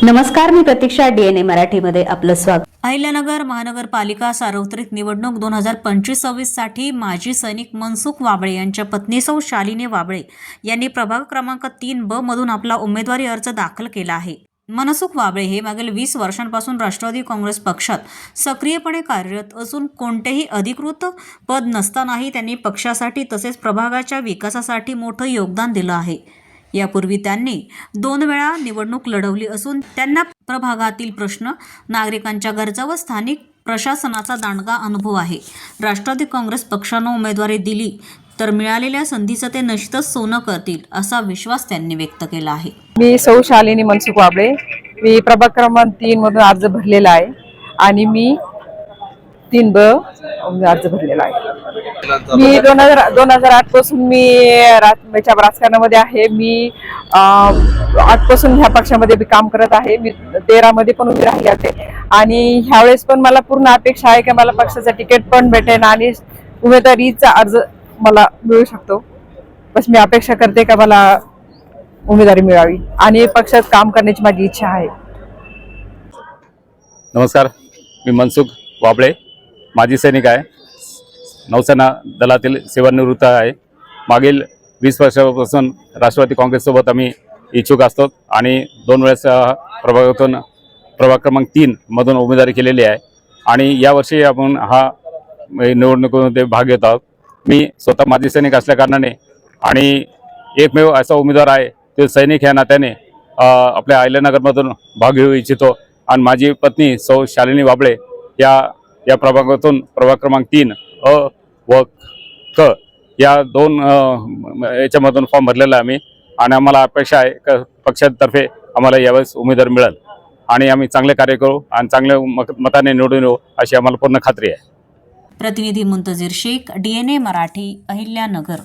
नमस्कार, मी प्रतीक्षा. डीएनए मराठीमध्ये आपलं स्वागत. अहिल्यानगर महानगरपालिका सार्वत्रिक निवडणूक 2025-26 साठी माजी सैनिक मनसुख वाबळे यांच्या पत्नी सौ शालिनी वाबळे यांनी प्रभाग क्रमांक 3B मधून आपला उमेदवारी अर्ज दाखल केला आहे. मनसुख वाबळे हे मागील 20 वर्षांपासून राष्ट्रवादी काँग्रेस पक्षात सक्रियपणे कार्यरत असून कोणतेही अधिकृत पद नसतानाही त्यांनी पक्षासाठी तसेच प्रभागाच्या विकासासाठी मोठं योगदान दिलं आहे. यापूर्वी त्यांनी 2 वेळा निवडणूक लढवली असून त्यांना प्रभागातील प्रश्न, नागरिकांच्या गरजा व स्थानिक प्रशासनाचा दांडगा अनुभव आहे. राष्ट्रवादी काँग्रेस पक्षानं उमेदवारी दिली तर मिळालेल्या संधीचं ते निश्चितच सोनं करतील असा विश्वास त्यांनी व्यक्त केला आहे. मी सौ शालिनी मनसुख वाबळे, मी प्रभाग क्रमांक 3 मधून अर्ज भरलेला आहे आणि मी 3B अर्ज भरलेला आहे. मी 2008 पासून मी राजकारणामध्ये आहे. मी 8 पासून ह्या पक्षामध्ये काम करत आहे. मी 13 मध्ये पण उभी राहिली आहे आणि ह्यावेळेस पण मला पूर्ण अपेक्षा आहे की मला पक्षाचं तिकीट पण भेटेल आणि उमेदवारीचा अर्ज मला मिळू शकतो. बस मी अपेक्षा करते का मला उमेदवारी मिळावी आणि पक्षात काम करण्याची माझी इच्छा आहे. नमस्कार, मी मनसुख वाबळे, माजी सैनिक आहे. नौसेना दलातील सेवानिवृत्त आहे. मागील 20 वर्षापासून राष्ट्रवादी काँग्रेससोबत आम्ही इच्छुक असतो आणि 2 वेळेस प्रभागातून प्रभाग क्रमांक 3 मधून उमेदवारी केलेली आहे आणि यावर्षी आपण हा निवडणुकीमध्ये भाग घेत आहोत. मी स्वतः माजी सैनिक असल्याकारणाने आणि एकमेव असा उमेदवार आहे तो सैनिक ह्या नात्याने आपल्या अहिल्यानगरमधून भाग घेऊ इच्छितो आणि माझी पत्नी सौ शालिनी वाबळे या प्रभागातून प्रभाग क्रमांक 3 अ व क या 2 याच्यामधून फॉर्म भरलेला आहे आम्ही आणि आम्हाला अपेक्षा आहे की पक्षातर्फे आम्हाला यावेळेस उमेदवार मिळेल आणि आम्ही चांगले कार्य करू आणि चांगल्या मताने निवडून येऊ अशी आम्हाला पूर्ण खात्री आहे. प्रतिनिधी मुंतजीर शेख, डीएनए मराठी, अहिल्यानगर.